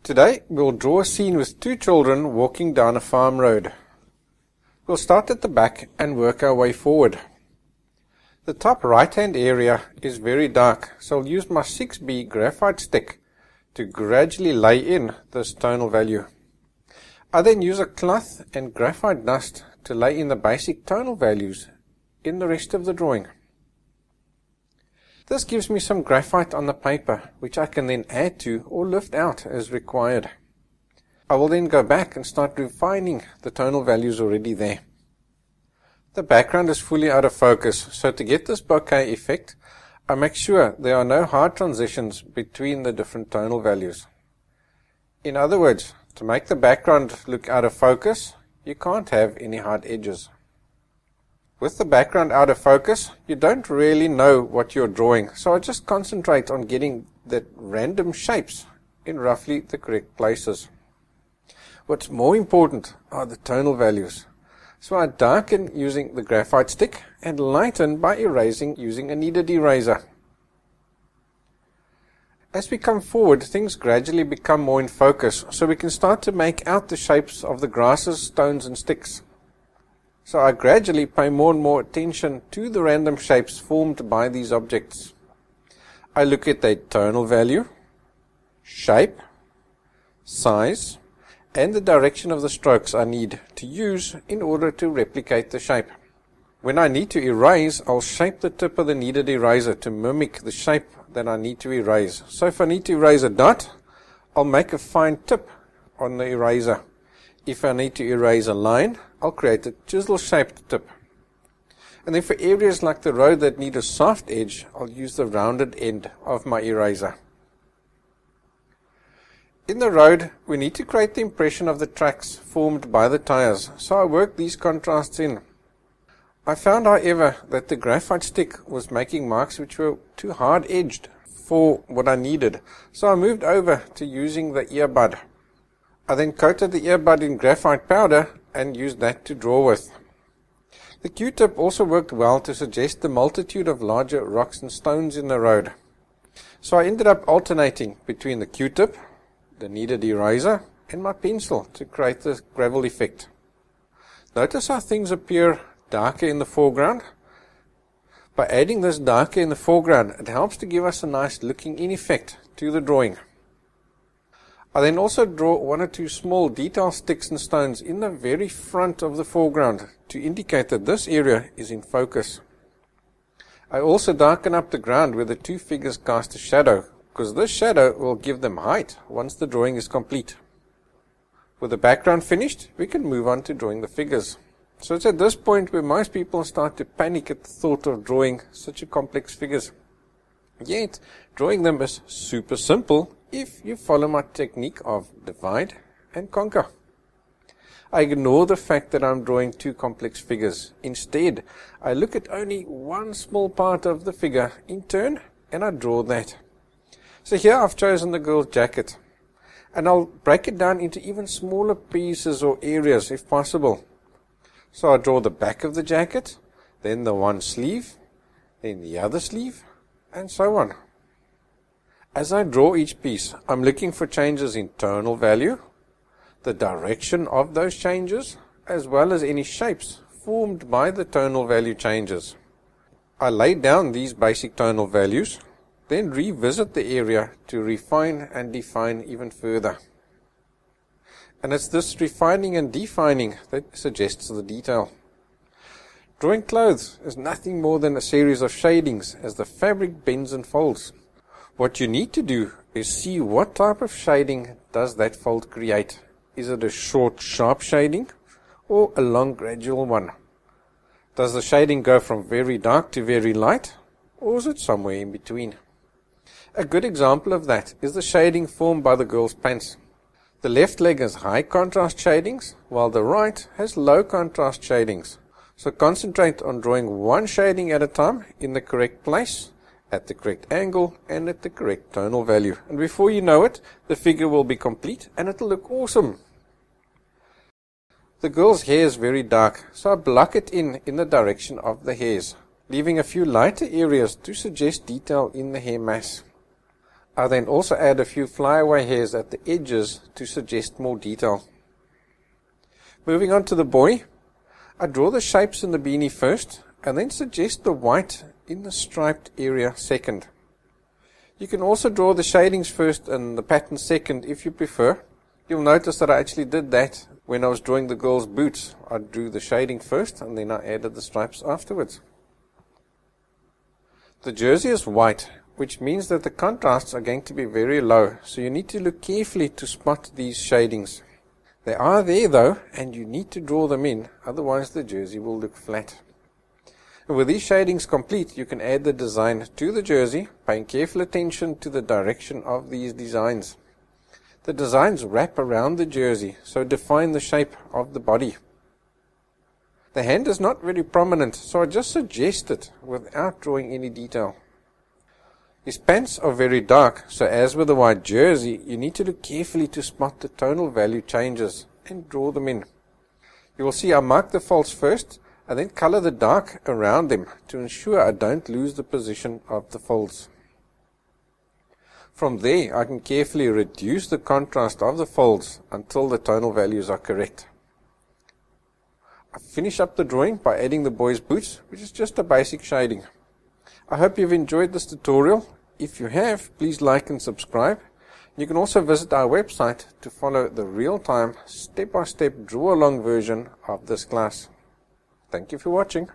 Today we'll draw a scene with two children walking down a farm road. We'll start at the back and work our way forward. The top right hand area is very dark, so I'll use my 6B graphite stick to gradually lay in this tonal value. I then use a cloth and graphite dust to lay in the basic tonal values in the rest of the drawing. This gives me some graphite on the paper, which I can then add to or lift out as required. I will then go back and start refining the tonal values already there. The background is fully out of focus, so to get this bokeh effect, I make sure there are no hard transitions between the different tonal values. In other words, to make the background look out of focus, you can't have any hard edges. With the background out of focus, you don't really know what you're drawing, so I just concentrate on getting the random shapes in roughly the correct places. What's more important are the tonal values. So I darken using the graphite stick and lighten by erasing using a kneaded eraser. As we come forward, things gradually become more in focus, so we can start to make out the shapes of the grasses, stones and sticks. So I gradually pay more and more attention to the random shapes formed by these objects. I look at their tonal value, shape, size, and the direction of the strokes I need to use in order to replicate the shape. When I need to erase, I'll shape the tip of the kneaded eraser to mimic the shape that I need to erase. So if I need to erase a dot, I'll make a fine tip on the eraser. If I need to erase a line, I'll create a chisel-shaped tip. And then for areas like the road that need a soft edge, I'll use the rounded end of my eraser. In the road, we need to create the impression of the tracks formed by the tires, so I work these contrasts in. I found, however, that the graphite stick was making marks which were too hard-edged for what I needed, so I moved over to using the earbud. I then coated the earbud in graphite powder and used that to draw with. The Q-tip also worked well to suggest the multitude of larger rocks and stones in the road. So I ended up alternating between the Q-tip, the kneaded eraser, and my pencil to create the gravel effect. Notice how things appear darker in the foreground. By adding this darker in the foreground, it helps to give us a nice looking in effect to the drawing. I then also draw one or two small detail sticks and stones in the very front of the foreground to indicate that this area is in focus. I also darken up the ground where the two figures cast a shadow, because this shadow will give them height once the drawing is complete. With the background finished, we can move on to drawing the figures. So it's at this point where most people start to panic at the thought of drawing such a complex figures. Yet, drawing them is super simple if you follow my technique of divide and conquer. I ignore the fact that I'm drawing two complex figures. Instead, I look at only one small part of the figure in turn and I draw that. So here I've chosen the girl's jacket, and I'll break it down into even smaller pieces or areas if possible. So I draw the back of the jacket, then the one sleeve, then the other sleeve, and so on. As I draw each piece, I'm looking for changes in tonal value, the direction of those changes, as well as any shapes formed by the tonal value changes. I lay down these basic tonal values, then revisit the area to refine and define even further. And it's this refining and defining that suggests the detail. Drawing clothes is nothing more than a series of shadings as the fabric bends and folds. What you need to do is see what type of shading does that fold create. Is it a short, sharp shading or a long, gradual one? Does the shading go from very dark to very light, or is it somewhere in between? A good example of that is the shading formed by the girl's pants. The left leg has high contrast shadings, while the right has low contrast shadings. So concentrate on drawing one shading at a time in the correct place, at the correct angle, and at the correct tonal value. And before you know it, the figure will be complete and it'll look awesome. The girl's hair is very dark, so I block it in the direction of the hairs, leaving a few lighter areas to suggest detail in the hair mass. I then also add a few flyaway hairs at the edges to suggest more detail. Moving on to the boy, I draw the shapes in the beanie first and then suggest the white in the striped area second. You can also draw the shadings first and the pattern second if you prefer. You'll notice that I actually did that when I was drawing the girl's boots. I drew the shading first and then I added the stripes afterwards. The jersey is white, which means that the contrasts are going to be very low, so you need to look carefully to spot these shadings. They are there though, and you need to draw them in, otherwise the jersey will look flat. And with these shadings complete, you can add the design to the jersey, paying careful attention to the direction of these designs. The designs wrap around the jersey, so define the shape of the body. The hand is not very prominent, so I just suggest it without drawing any detail. His pants are very dark, so as with the white jersey, you need to look carefully to spot the tonal value changes and draw them in. You will see I mark the folds first and then color the dark around them to ensure I don't lose the position of the folds. From there, I can carefully reduce the contrast of the folds until the tonal values are correct. I finish up the drawing by adding the boy's boots, which is just a basic shading. I hope you've enjoyed this tutorial. If you have, please like and subscribe. You can also visit our website to follow the real-time, step-by-step draw-along version of this class. Thank you for watching.